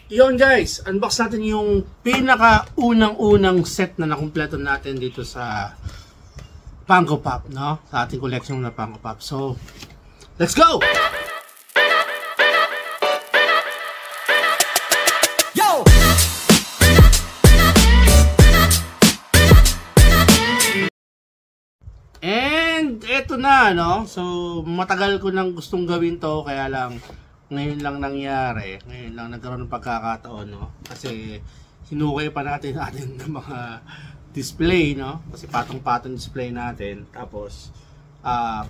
Yun guys, unbox natin yung pinaka-unang-unang set na nakumpleto natin dito sa Funko Pop, no? Sa ating collection na Funko Pop. So, let's go! Yo! And eto na, no? So, matagal ko nang gustong gawin to, kaya lang ngayon lang nangyari, ngayon lang nagkaroon ng pagkakataon, no? Kasi hinukay pa natin ng mga display, no? Kasi patong-patong display natin. Tapos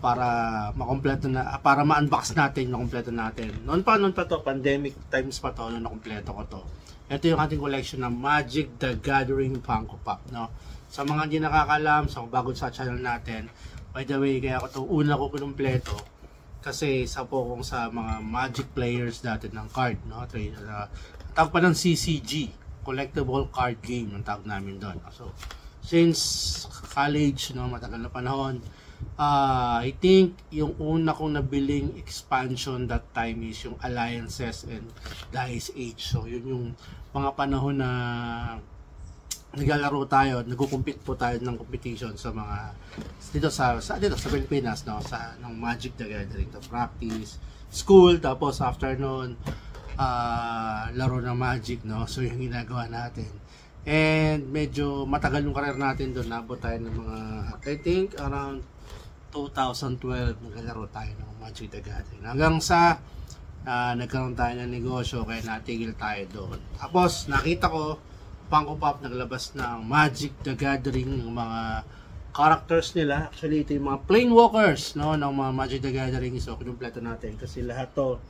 para makompleto na, para ma-unbox natin, makompleto natin. Noon pa to, pandemic times pa to, noon nakompleto ko to. Ito yung ating collection ng Magic the Gathering Funko Pop, no? Sa mga hindi nakakalam, sa bago sa channel natin, by the way, kaya ko to una ko kinumpleto kasi isa po kong sa mga Magic players dati ng card, no? Tawag pa ng CCG, Collectible Card Game, ang tawag namin doon. So, since college, no, matagal na panahon, I think yung una kong nabiling expansion that time is yung Alliances and the Ice Age. So, yun yung mga panahon na naglalaro tayo, nagko-compete po tayo ng competition sa mga dito sa Pilipinas, no, sa ng Magic the Gathering, to practice, school, tapos afternoon laro ng Magic, no. So yung ginagawa natin. And medyo matagal yung career natin doon, nabot tayo ng mga I think around 2012 naglalaro tayo ng Magic the Gathering. Hanggang sa nagkaroon tayo ng negosyo, kaya natigil tayo doon. Tapos nakita ko Funko Pop naglabas ng Magic the Gathering, ng mga characters nila. Actually, ito yung mga Planewalkers, no, ng mga Magic the Gathering. So, kinumpleto natin kasi lahat to,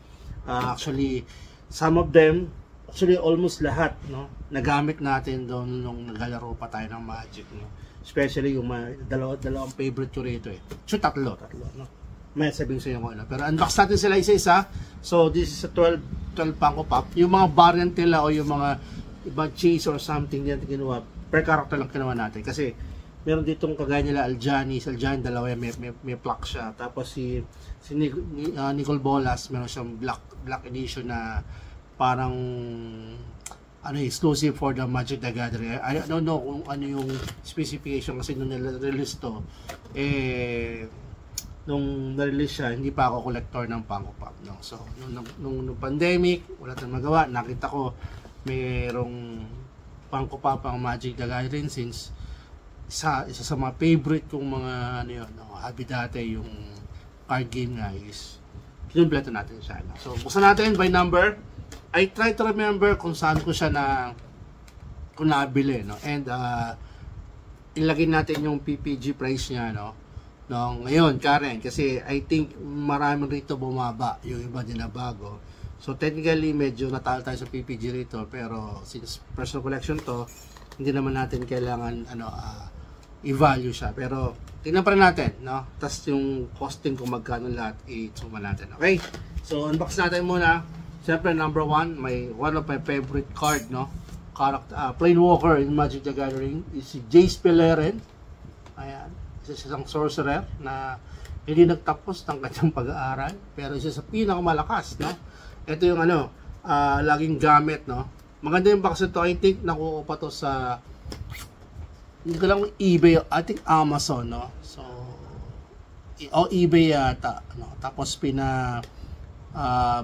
actually, some of them, actually almost lahat, no, nagamit natin doon nung naglalaro pa tayo ng Magic, no. Especially yung dalawang favorite ko rito, eh. So, tatlo, no. May sabihin sa inyo kung ano. Pero unbox natin sila isa-isa. So, this is a 12 Funko Pop. Yung mga variant nila o yung mga ibang chase or something yan ginawa, per character lang ginawa natin. Kasi meron ditong kagaya nila Aljani, dalawa yan, may plaque siya. Tapos si Nicol Bolas, meron siyang black edition na parang ano, exclusive for the Magic the Gathering. I don't know kung ano yung specification kasi nung nila-release to, nung na-release siya, hindi pa ako collector ng Funko Pop, no? So, nung pandemic, wala tayong magawa, nakita ko mayroong Funko Pop ang Magic the Gathering, since isa sa mga favorite kong mga ano yun, no, hobby dati yung card game nga is kinumpleto natin siya, no? So buksan natin by number. I try to remember kung saan ko siya kung nabili, no? And ilagay natin yung PPG price niya, no? Ngayon Karen, kasi I think marami rito bumaba, yung iba din na bago. So technically medyo natalo tayo sa PPG rito, pero since personal collection to, hindi naman natin kailangan i-value siya. Pero tingnan pa rin natin, no? Tapos yung costing kung magkano lahat, i-suma natin. Okay? So unbox natin muna. Siyempre number 1, one of my favorite card, no? Planewalker in Magic the Gathering is si Jace Beleren. Ayan, isa siyang sorcerer na hindi nagtapos ng kanyang pag-aaral, pero isa sa pinakamalakas, no? Ito yung laging gamit, no? Maganda yung box ito. I think nakuha pa to sa, hindi ko lang eBay, I think Amazon, no? So, eBay yata, no? Tapos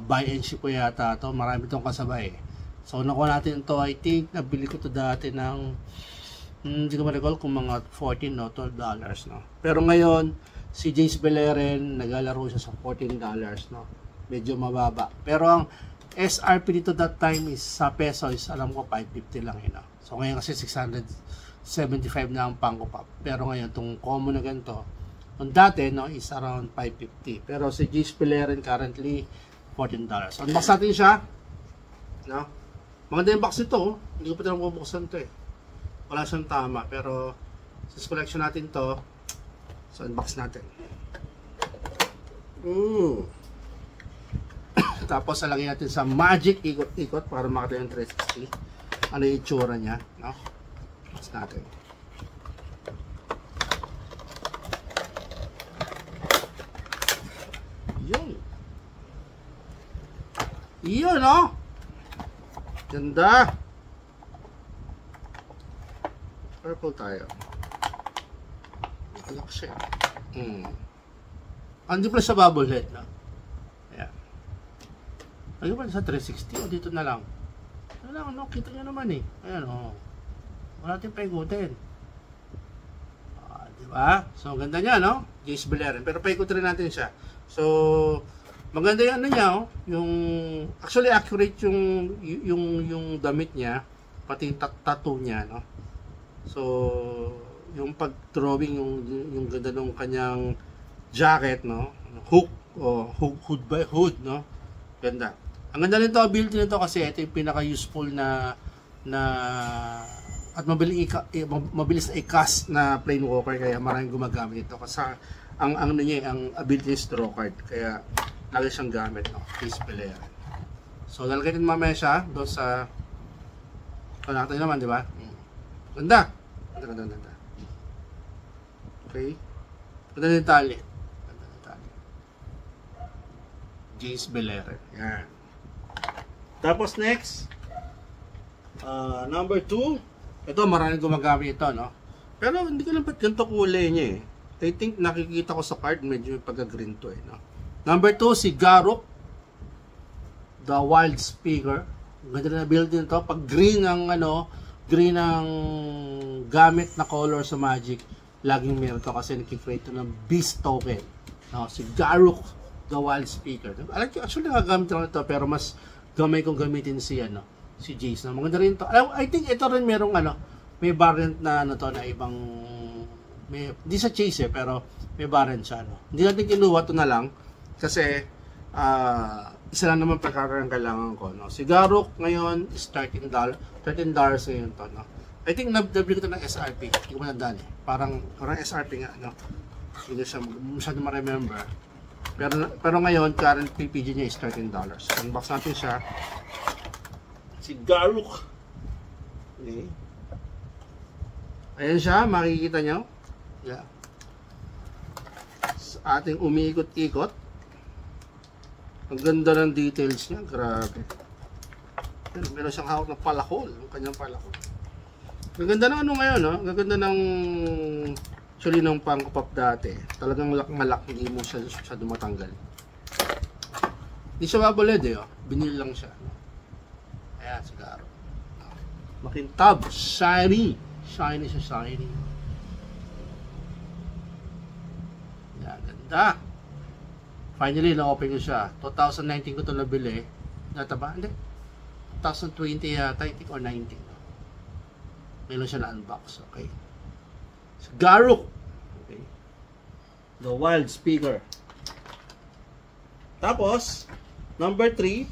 buy and ship ko yata to. Marami itong kasabay. So, nakuha natin to. I think nabili ko to dati ng hindi ko ma-recall kung mga $14 no, $12, no? Pero ngayon, si Jace Beleren naglalaro siya sa $14, no? Medyo mababa. Pero ang SRP dito that time is sa peso is alam ko 550 lang yun, no? So ngayon kasi 675 na ang Funko Pop. Pero ngayon itong common na ganito, nung dati, no, is around 550. Pero si Jace Beleren currently $14. So unbox natin siya, no? Maganda yung box nito, hindi ko pa tayo bubuksan to, eh. Wala siyang tama, pero sa collection natin to, so unbox natin. Tapos salagay natin sa Magic, ikot-ikot para makita yung 360. Ano yung itsura niya, no? Unbox natin. Yun, no? Ganda. Purple tayo. Alak siya. Hindi pala sa bubble head, no? Ayan. Ayun pala sa 360. O, dito na lang. Ano lang, no? Kita nyo naman eh. Ayan, o. Wala natin paikutin. Diba? So, ganda niya, no? Jace Beleren. Pero paikutin rin natin siya. So, maganda yung ano niya, oh. Yung, actually, accurate yung damit niya. Pati yung tattoo niya, no? So, yung pag-drawing, yung ganda ng kanyang jacket, no? Hook, o hood by hood, no? Ganda. Ang ganda nito, ability nito kasi ito yung pinaka-useful na at mabilis na i-cast na Planewalker, kaya maraming gumagamit ito kasi ang niya, ang ability niya is draw card, kaya lagi siyang gamit, no? Jace Beleren. So, lalagyan mamaya siya doon sa natin naman, di ba? Ganda. Ganda. Okay. Ganda ng tali. Jace Beleren. Yan. Tapos next, number 2. Ito, maraming gumagamit ito, no? Pero hindi ko lang ba't ganito kulay niya eh. I think nakikita ko sa card, medyo pagka-green to eh, no? Number 2, si Garruk, the Wild Speaker. Ganda na build din to. Pag green ang green ang gamit na color sa Magic, laging meron to kasi nakikreate to ng Beast token. No, si Garruk, the Wild Speaker. Actually nagagamit lang ito, pero mas gamay kong gamitin si Jace. No? Maganda rin to. I think ito rin merong may variant na to na ibang hindi sa Chase pero may variant siya, no. Hindi natin kinuha to na lang kasi isa lang naman pagkakaroon kailangan ko, no. Si Garruk ngayon is $13 ngayon to, no. I think nabili ko to ng SRP. Hindi ko matandaan eh. Parang SRP nga, no. Hindi siya masyado ma-remember. Pero ngayon, current PPG niya is $13. Unbox natin siya. Si Garruk. Okay. Ayan siya, makikita nyo. Yeah. Sa ating umiikot-ikot. Ang ganda ng details niya, grabe. Meron siyang hawak ng palakol, ang kanyang palakol. Ang ganda ng ngayon, no? Ang ganda ng actually ng pang-pop dati. Talagang malak, hindi mo siya dumatanggal. Hindi siya babaled eh, oh. Binil lang siya. No? Ayan, sigaro. Makintab, shiny. Shiny siya, shiny. Yan, ganda. Finally, na-open ko siya. 2019 ko ito nabili. Data ba? Hindi. 2020 yata, I think, or 19. Meron siya na-unbox. Okay. So, Garruk. Okay. The Wild Speaker. Tapos, number 3,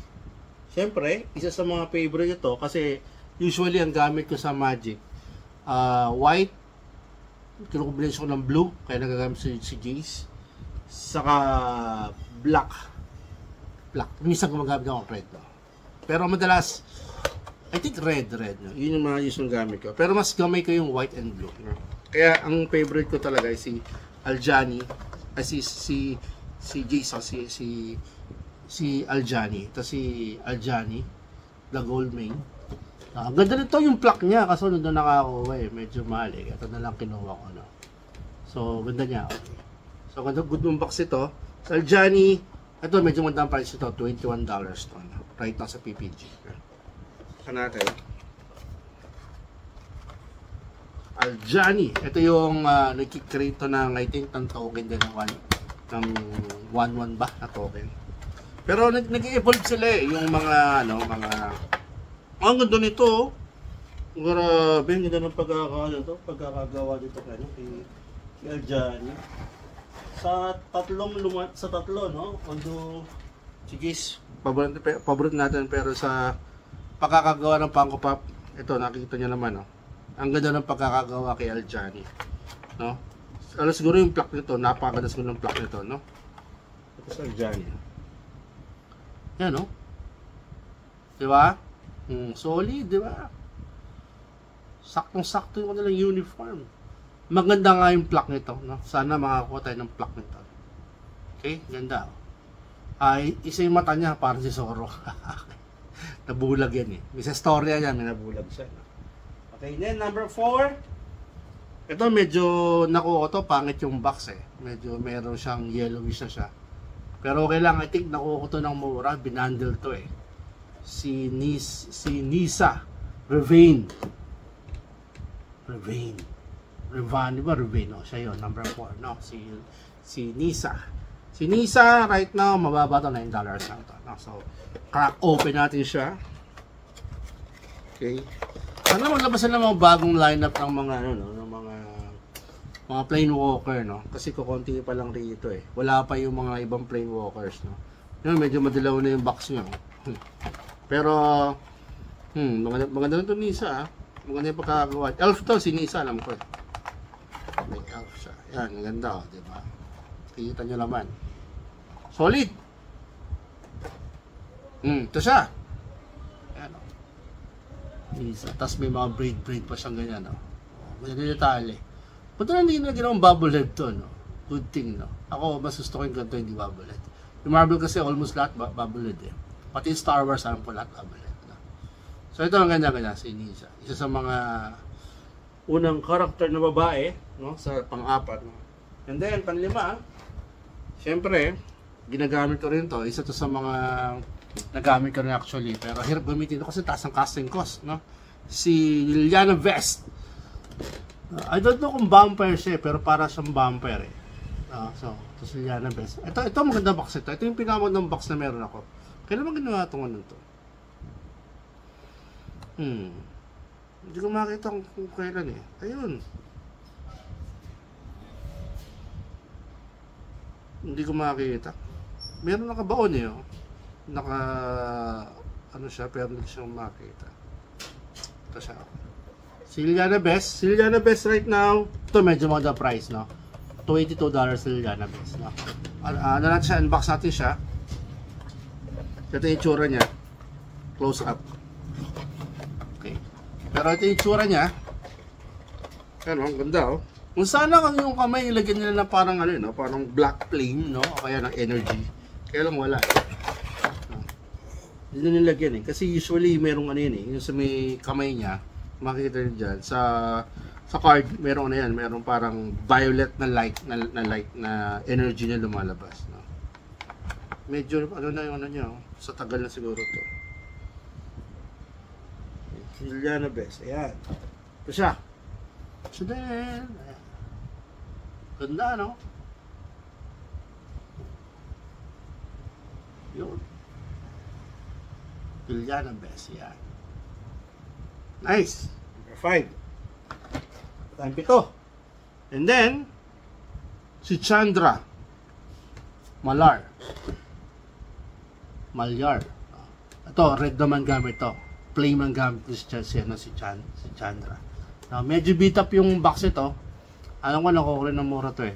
siyempre, isa sa mga favorite ito kasi usually ang gamit ko sa Magic, white, kinukombinasyon ko ng blue, kaya nagagamit si Jace, saka black. Minsan gumagamit ako ng red, no? Pero madalas, I think red, no? Yun yung mga yung gamit ko. Pero mas gamay ko yung white and blue, no? Kaya ang favorite ko talaga ay si Aljani, si Jace, si Aljani. Ito si Aljani, the gold main. Ang ganda nito yung plaque niya kasi nung nakakuha eh, medyo mahal eh. Ito na lang kinuha ko, no? So, ganda niya. Okay. So, ganda, good unbox ito. Sa Aljani, ito medyo magandang price ito, $21 to, no? Right now sa PPG. Saan natin? Aljani. Ito yung nagkikreate to ng, I think, ng token din ng 1-1 ba na token. Pero nag-evolve sila eh, yung mga ang ganda nito. Grabe, ang ganda ng pagkakagawa dito kay Aljani. Sa tatlo, no? Although si Jace, paborito natin, pero sa pagkakagawa ng Funko Pop, ito nakikita niyo naman, no? Ang ganda ng pagkakagawa kay Aljani, no? Alam siguro yung plaque nito, napakaganda siguro ng plaque nito, no? Ito sa Aljani. Yan, no? Diba? Solid, diba? Saktong-sakto yung kanilang uniform. Maganda nga yung plaque nito, no? Sana makakuha tayo ng plaque nito. Okay, ganda. Ay, isa yung mata niya, parang si Zoro. Nabulag yan eh. May sa storya yan, may nabulag siya. No? Okay, then number 4. Ito medyo nakuha to, pangit yung box eh. Medyo meron siyang yellowish na siya. Pero okay lang, I think nakuha ko to ng mura, binundle to eh. Si Nisa Revain. Revan, di ba Revain? No, siya yun, number 4. No, si Nisa. Si Nisa, right now, mababa to, $9 lang to. No? So, crack open natin siya. Okay. Sana maglabas na ng mga bagong lineup ng mga, ano, no, ng mga plane walker, no? Kasi kukunti pa lang rito eh. Wala pa yung mga ibang plane walkers, no? Yun, medyo madilaw na yung box niya. Pero, maganda ito Nisa, ah. Maganda yung pagkakagawa. Elf to, si Nisa, alam ko eh. May elf siya. Yan, maganda, oh, diba? Kita nyo naman. Solid! Ito siya. Yan, oh. Nisa. Tapos may mga braid pa siyang ganyan, oh. Maganda yung detalye. Punta na hindi na ginawang bubble head to, no? Good thing, no? Ako, mas gusto ko yung ganito, hindi bubble head. Yung Marvel kasi almost lahat bubble head, eh. Pati Star Wars, alam ko lahat bubble head, no? So, ito ang ganda-ganda, si Nisa. Isa sa mga unang karakter na babae, no? Sa pang-apat, no? And then, pang-5, syempre, ginagamit ko rin to. Isa to sa mga nagamit ko rin actually. Pero hirap gamitin ito kasi taas ang casting cost, no? Si Liliana Vest. I don't know kung bumper siya, pero para siyang bumper eh. So, ito si Liliana Vest. Ito maganda box ito. Ito yung pinakamagandang box na meron ako. Kailan mo ginawa itong ano to? Hindi ko makita kung kailan eh. Ayun. Hindi ko makita. Meron nakabaon eh. Oh. Ano siya, pero hindi siyang makita. Ito siya. Si Liliana Best. Si Liliana Best right now, ito medyo maganda price, no? $22 si Liliana Best, no? Ano natin siya, unbox natin siya. Ito yung itsura niya. Close up. Okay. Pero ito yung itsura niya. Ano, ang ganda, oh. Kung sana yung kamay, ilagyan nila na parang ano, no? Parang black flame, no? O kaya ng energy. Kaya lang wala. Hindi na nilagyan eh. Kasi usually merong ano yun eh. Yung sa may kamay niya, makikita nyo dyan. Sa card, merong ano yan. Merong parang violet na light na energy na lumalabas. No? Medyo ano na yung ano niya. Sa tagal na siguro to. Liliana Best. Ayan. Ito siya. So then, ganda, no? Yun. Liliana Best, yan. Nice. Number 5. Time 7. And then, si Chandra Malyar. Ito, red naman gamit to. Plain man gamit si Chandra. Now, medyo beat up yung box ito. Alam ko, nakuha rin ng mura to eh.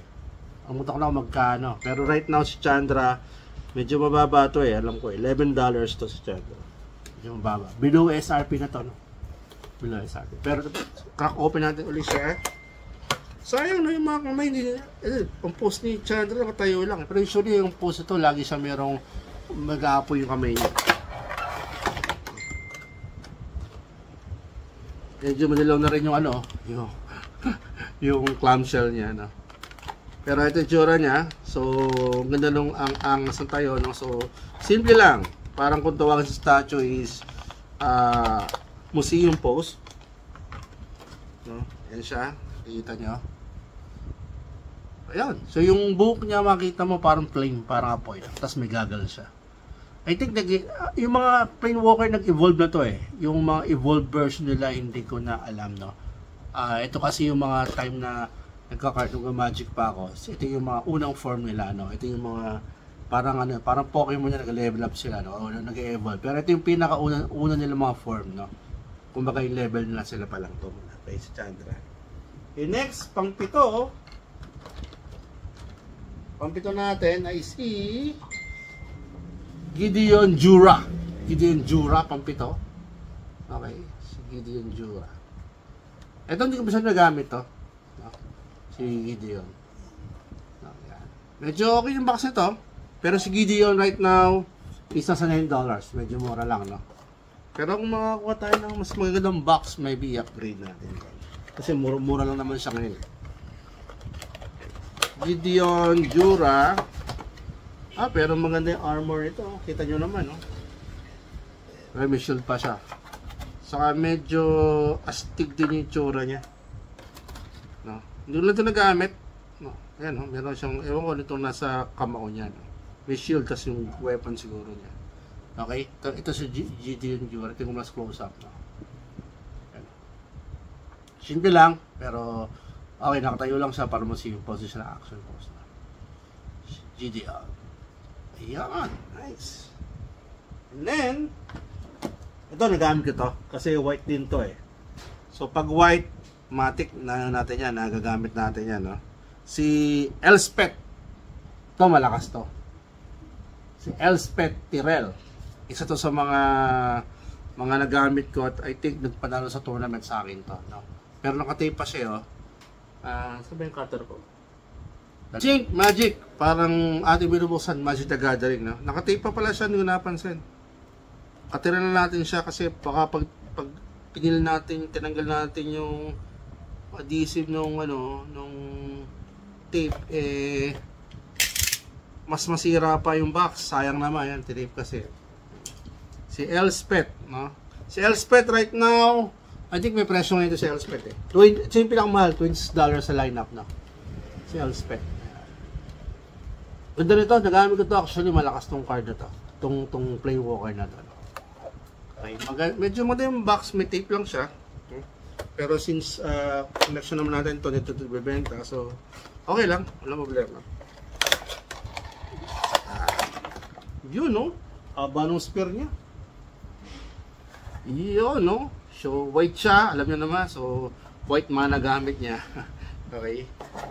Amuta ko na kung magkano. Pero right now si Chandra, medyo mababa to eh. Alam ko, $11 to si Chandra. Medyo mababa. Below SRP na to, no? Below SRP. Pero, crack open natin ulit siya. Sayang na yung mga kamay. Ang post ni Chandra, nakatayo lang. Pero usually yung post ito, lagi siya merong mag-aapoy yung kamay niya. Medyo madilaw na rin yung ano, yung clamshell niya, no? Pero ito yung tsura niya. So, ganda nung ang tayo, no? So, simple lang. Parang kung tawagin sa statue is museum pose. No? Yan siya. Kita nyo. Ayan. So, yung buhok niya makita mo parang plain, parang apoy. Tapos may gaggle siya. I think yung mga plane walker nag-evolve na to eh. Yung mga evolved version nila hindi ko na alam, no. Ito kasi yung mga time na nagka-cartoon magic pa ako. So, ito yung mga unang form nila, no. Ito yung mga parang ano, parang Pokemon na nag-level up sila, no. O nag-evolve. Pero ito yung pinaka-una nila mga form, no. Kumbaga yung level nila sila pa lang to. Okay, si Chandra. Okay, next, pang-7. Pang-7 natin ay si Gideon Jura. Pang-7. Okay, si Gideon Jura. Ito hindi ko bisa nagamit to. No? Si Gideon. No, yan. Medyo okay yung box nito. Pero si Gideon right now, isa sa $9. Medyo mura lang, no? Pero kung makakuha tayo ng mas magagandang box, maybe i-upgrade natin. Kasi mura lang naman siya ngayon. Gideon Jura. Pero maganda yung armor nito. Kita nyo naman, no? May shield pa siya. Saka medyo astig din yung tsura niya. No? Hindi lang ito nagamit. No? Ayan, no? Meron siyang, ewan ko nito nasa kamao niya. No? May shield kasi yung weapon siguro niya. Okay? Ito si Gideon Jura. Ito yung mas close up. No? Ayan. Simple lang, pero okay, nakatayo lang siya para mo yung position na action pose. No? Gideon. Ayan, nice. And then, ito nagamit ko to kasi white din to eh. So pag white, matic na natin yan, nagagamit natin yan, no? Si Elspeth, to malakas to. Si Elspeth Tirel, isa to sa mga nagamit ko at I think nagpanalo sa tournament sa akin to, no? Pero nakatape pa siya, oh. Saan ba yung cutter ko? Chink Magic, parang ating binubuksan Magic the Gathering, no? Nakatape pa pala siya, hindi ko napansin. Katira na natin siya kasi baka pag pinil natin, tinanggal natin yung adhesive nung tape, mas masira pa yung box. Sayang naman yan, tape kasi. Si Elspeth, no? Si Elspeth right now, I think may presyo ngayon si Elspeth eh. Ito yung pinakamahal, $20 sa lineup, no? Si Elspeth. Ganda nito, nagamit ko to. Actually, malakas tong card na to. Tong Playwalker na to. Okay. Medyo maganda yung box, may tape lang siya. Okay. Pero since connection naman natin ito, nito bibenta. So, okay lang. Walang problema. Yun, no? Haba nung spear niya. Yun, no? So, white siya. Alam niyo naman. So, white man na gamit niya. Okay.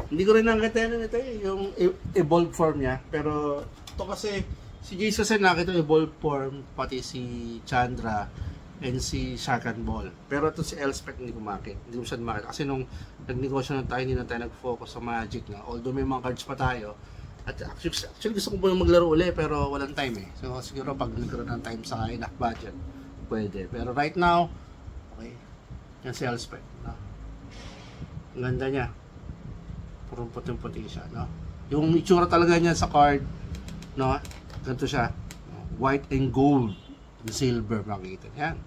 Hindi ko rin nakita nito yung evolved form niya. Pero ito kasi si Jesus ay nakita yung evolved form, pati si Chandra and si Shark and Ball. Pero ito si Elspeth hindi ko makita. Hindi ko siya makita. Kasi nung nagnegosyo na tayo, hindi na tayo nag-focus sa Magic na. Although may mga cards pa tayo. At actually gusto ko po maglaro ulit pero walang time eh. So siguro pag nagkaroon ng time sa enough budget, pwede. Pero right now, okay. Yan si Elspeth. No? Ang ganda niya. Purong puting-puti siya, no? Yung itsura talaga niya sa card, no? Ganito siya. White and gold and silver, makikita. Yan.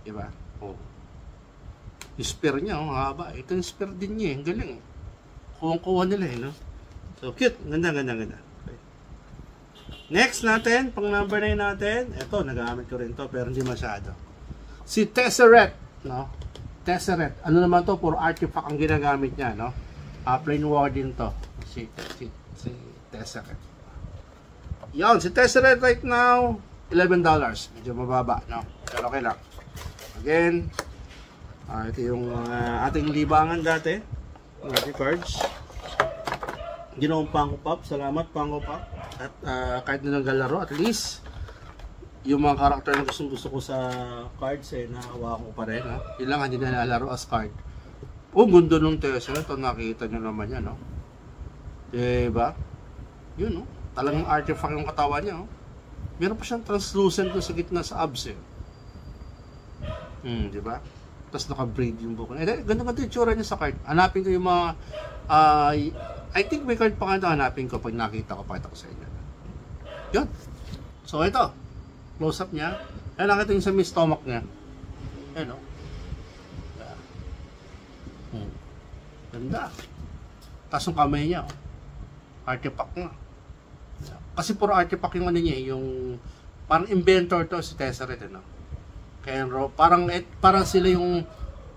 Diba? Oh. Yung spear niya, oh, haba. Ito yung spear din niya, ang galing. Kuwang-kuha nila, eh, no? So, cute. Ganda. Okay. Next natin, pang number 9 natin. Ito, nagamit ko rin to, pero hindi masyado. Si Tesseret, no? Tesseret. Ano naman to? Puro artifact ang ginagamit niya, no? Plain Warden to. Si Tesseret. Yan, si Tesseret right now, $11. Medyo mababa, no? Pero okay lang. Again, ito yung ating libangan dati. Magic cards. Ginawang Funko Pop. Salamat, Funko Pop. At kahit na naglalaro, at least, yung mga karakter na gusto ko sa cards, nahawa ko pa rin. Yun lang, hindi na nalaro as card. Oh, gundo nung Tesseret. Ito, nakita nyo naman yan, no? Diba? Yun, no? Talagang artifact yung katawan niya, no? Meron pa siyang translucent sa gitna sa abs, eh. Diba? Tapos naka-braid yung buko. Ganda-ganda yung tsura niya sa card. Hanapin ko yung mga... I think may card pa nga hanapin ko pag nakita ko. Pakita ko sa inyo. Yun. So, ito. Close-up niya. Ayan, nakita yung sa may stomach niya. Ayan, no? Ganda. Tapos yung kamay niya, oh. Artifact nga. Kasi puro artifact yung ano niya, yung parang inventor to si Tesseret, no? Kaya parang sila yung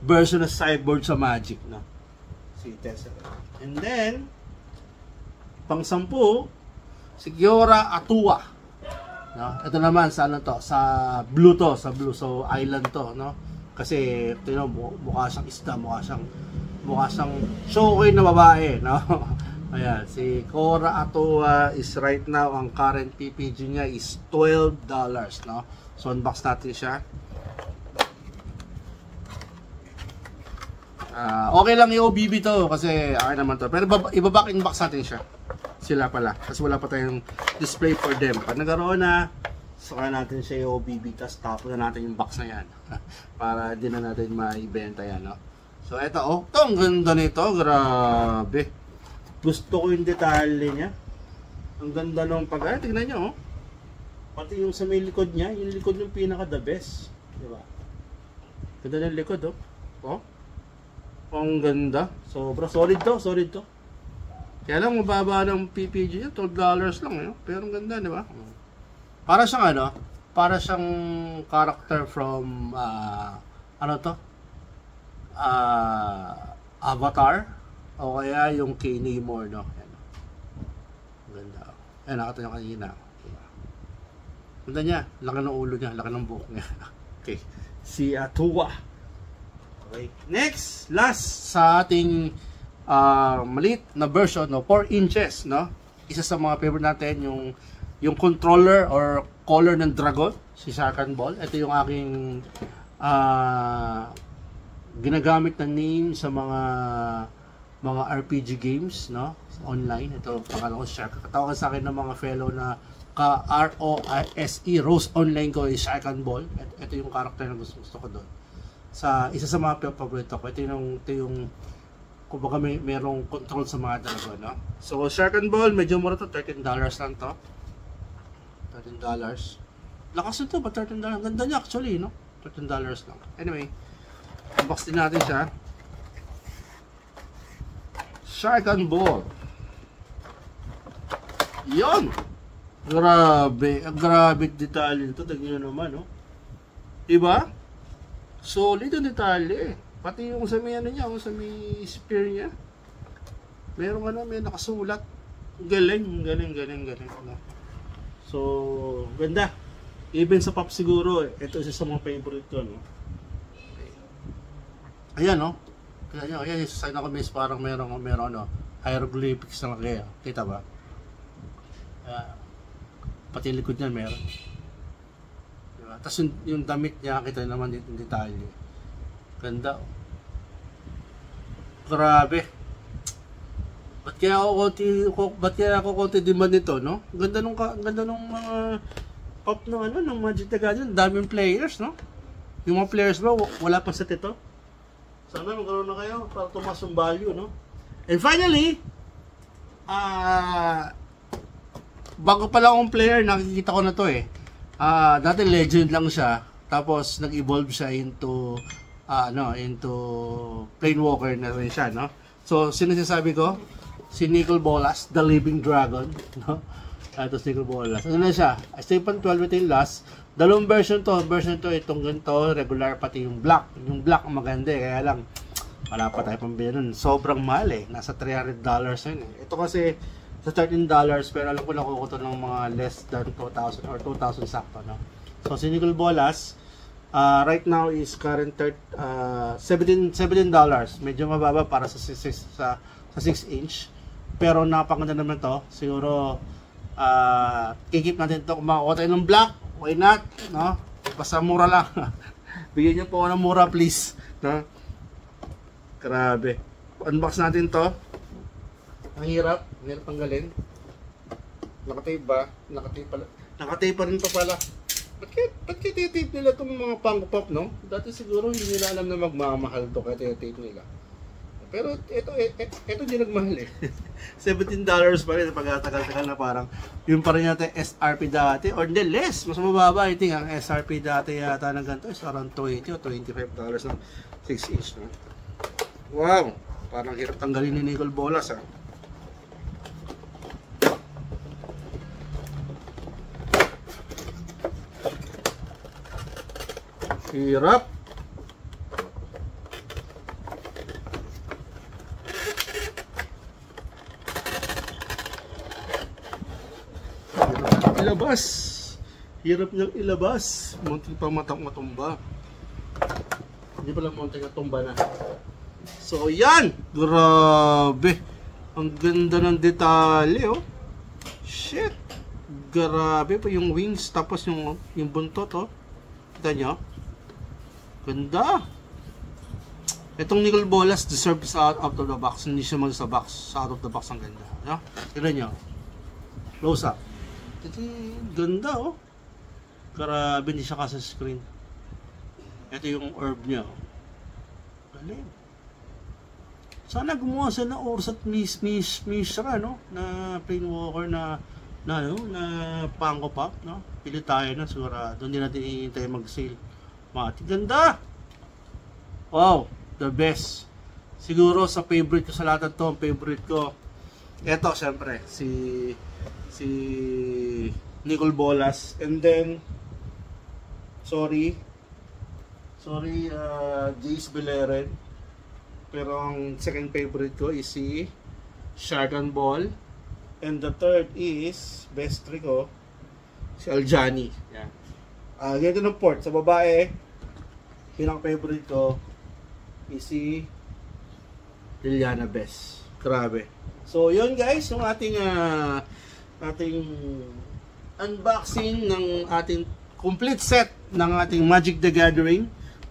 version ng cyborg sa Magic, no? Si Tesseret. And then, pang-10, si Giora Atua. No? Ito naman sa ano to, sa blue to, so island to, no? Kasi ito mukha siyang isda, mukha siyang showcase na babae, no? Ayan, si Cora Atua is right now, ang current PPG niya is $12, no? So, unbox natin siya. Okay lang yung OBB to, kasi akin naman to. Pero ibaback inbox natin siya. Sila pala, kasi wala pa tayong display for them. Pag nagkaroon na, saka natin siya OBB, tapos tapon na natin yung box na yan. Para di na natin maibenta yan, no? So, eto, oh, ito, ang ganda nito, grabe. Gusto ko yung detalye niya. Ang ganda nung pag, tignan nyo, oh. Pati yung sa may likod niya, yung likod yung pinaka the best. Diba? Ganda ng likod, oh. Oh. Ang ganda. Sobra. Solid to, solid to. Kaya lang, mababa ng PPG niya, $12 lang, eh. Pero ang ganda, diba? Para siyang ano, para siyang character from, ano to? Avatar. O kaya yung kay Namor, no? Ayan. Ganda. Ayan, nakita nyo kanina. Ganda niya. Laki ng ulo niya. Laki ng buhok niya. Okay. Si Tuwa. Okay. Next. Last sa ating maliit na version, no? 4 inches, no? Isa sa mga favorite natin, yung controller or color ng dragon, si Sharkan Ball. Ito yung aking ginagamit na name sa mga RPG games, no? Online. Ito, pangalan ko Shark. Katawagan sa akin ng mga fellow na ROSE, Rose Online ko is Sharkan Ball. Ito yung character na gusto ko doon. Sa isa sa mga paborito ko. Ito yung kumbaga merong control sa mga dragon, no? So, Sharkan Ball, medyo mura to, $13 lang to. $13. Lakas nito ba $13? Ganda niya actually, no? $13 lang. Anyway, unbox din natin siya. Sharkan Ball. Yon. Grabe, ang grabe detalye nito. Tingnan nyo naman, no? Diba? Solid ang detalye. Pati yung sa may ano niya, sa may spear niya. Meron ano, may nakasulat. Galing, no? So, ganda. Even sa pop siguro, ito isa sa mga favorite ko, no? Ayan, no? Kaya nyo, ayan, isa sa miss parang meron no? Hieroglyphics na laki. Kita ba? Pati likod niya meron. Diba? Tapos yung damit niya, kita naman dito yung detalye. Ganda. Grabe. Ba't kaya ako konti demand nito, no? Ganda nung mga pop ng ano, ng Magic the Gathering, daming players, no? Yung mga players ba, wala pa set ito? Sana magkaroon na kayo para tumas yung value, no? And finally, bago pala akong player, nakikita ko na to eh. Dati legend lang siya, tapos nag-evolve siya into Planewalker na rin siya, no? So, sinasabi ko, si Nicol Bolas, the living dragon, no? Ito si Nicol Bolas. Ano na siya? Stephen 12 ito yung last. Dalawang version to. Version to, itong ganito, regular, pati yung black. Yung black maganda eh, kaya lang, wala pa tayo pambili nun. Sobrang mahal eh. Nasa $300 yun eh. Ito kasi, sa $13, pero alam ko na kukuto ng mga less than 2,000 or 2,000 sakto, no? So, si Nicol Bolas, right now is current $17. Medyo mababa para sa 6 inch. Pero napakaganda naman to. Siguro kikip natin to. Kung makakuha tayo ng black, why not? No? Basta mura lang. Bigyan niyo po ako ng mura please. No? Grabe. Unbox natin to. Ang hirap. Ang hirap tanggalin. Nakatape ba? Nakatape pa rin to pala. Ba't kaya titape nila itong mga pang-pop, no? Dati siguro hindi nila alam na magmamahal to kaya titape nila. Pero ito din nagmahal eh. $17 pa rin pagkatagal-tagal na parang yung pa rin natin SRP dati or hindi less. Mas mababa I think ang SRP dati yata ng ganito is around $20 o $25 ng 6 inch. No? Wow! Parang hirap tanggalin ni Nicol Bolas ha. Hirap. Ilabas. Hirap niyang ilabas. Muntik pa matumba. Hindi pala muntik na tumba na. So yan. Grabe. Ang ganda ng detalye oh. Shit. Grabe pa yung wings tapos yung buntot oh. Kita nyo? Ganda. Itong Nicol Bolas deserves out of the box. Hindi siya sa box. Sa out of the box ang ganda. No? Tignan nyo. Close up. Ganda oh. Grabe, hindi siya kasi screen. Ito yung orb niya. Galing. Sana gumawa sila ng Oras at Mishra, no? Na Planewalker na Funko Pop, no? Pili tayo na, sigurado. Hindi natin iintay mag-sale. Mati, ganda! Wow, the best. Siguro sa favorite ko sa lahat ng to, ang favorite ko. Ito, syempre, si Nicol Bolas. And then, sorry, Jace Beleren. Pero ang second favorite ko is si Sharkan Ball. And the third is, best three ko, si Aljani. Yan. Ganito ng port. Sa babae, pinaka-favorite ko is si Liliana Bess. Grabe. So, yun guys, yung ating unboxing ng ating complete set ng ating Magic the Gathering.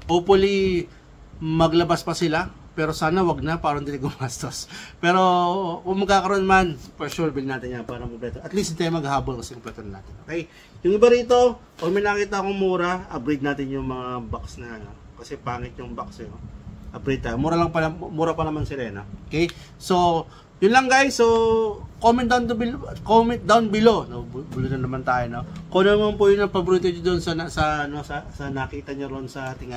Hopefully, maglabas pa sila. Pero sana wag na, para hindi gumastos. Pero kung magkakaroon man, for sure, bilhin natin yan para magbenta. At least hindi tayo maghahabol kasi kompleto natin. Okay? Yung iba rito, kung may nakita akong mura, upgrade natin yung mga box na ano. Kasi pangit yung box eh. Upgrade tayo. Mura pa naman sila. No? Okay? So, yun lang guys. So, comment down below. No, bulo na naman tayo. No? Kung naman po yun ang paborito nyo doon sa nakita nyo ron sa ating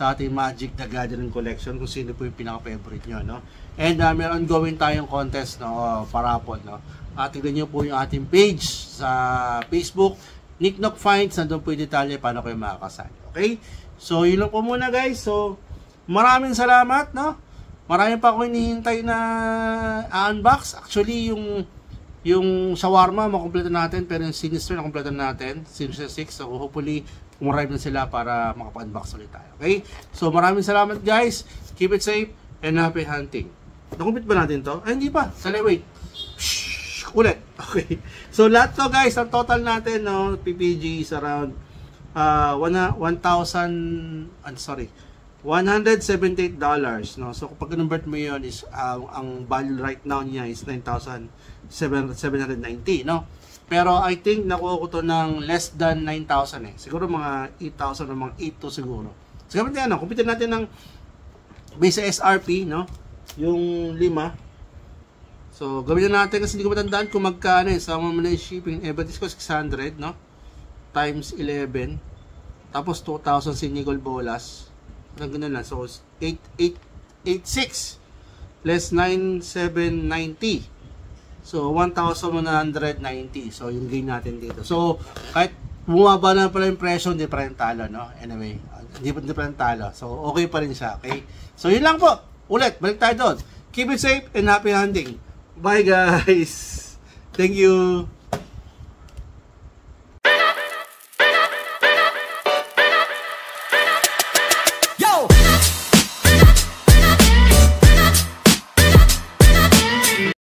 sa ating Magic the Gathering collection, kung sino po yung pinaka-favorite nyo, no? And meron ongoing tayong contest, no, parapon, no? Tignan nyo po yung ating page sa Facebook, Nick Nock Finds, nandun po yung detalye paano kayo makakasali. Okay? So, yun lang po muna guys. So, maraming salamat, no? Marami pa ako hinihintay na unbox. Actually, yung shawarma, makompleto natin, pero yung Sinister, nakompleto natin, Sinister 6, so hopefully, umarive na sila para makapag-unbox ulit tayo. Okay? So, maraming salamat guys. Keep it safe and happy hunting. Nakumpit ba natin to? Ay, hindi pa. Sali, wait. Shhh, ulit. Okay. So, lahat to guys, ang total natin, no, PPG is around $178. No? So, kapag convert mo yun, is, ang value right now niya is 9,790. No? Pero I think nakuha ko to ng less than 9,000 eh. Siguro mga 8,000 o mga 8 to siguro. So gamit natin, kumpitin natin ng base sa SRP, no? Yung 5. So gawin natin kasi hindi ko matandaan kung magkano eh. Sama mo na yung shipping. Everything ko 600, no? Times 11. Tapos 2,000 si Nicol Bolas. Parang ganun lang. So 8,886 less 9,790. So, 1,190. So, yung gain natin dito. So, kahit bumaba na pala yung presyo, hindi pa rin talo, no? Anyway, hindi pa rin talo. So, okay pa rin siya, okay? So, yun lang po. Ulit, balik tayo doon. Keep it safe and happy hunting. Bye, guys! Thank you!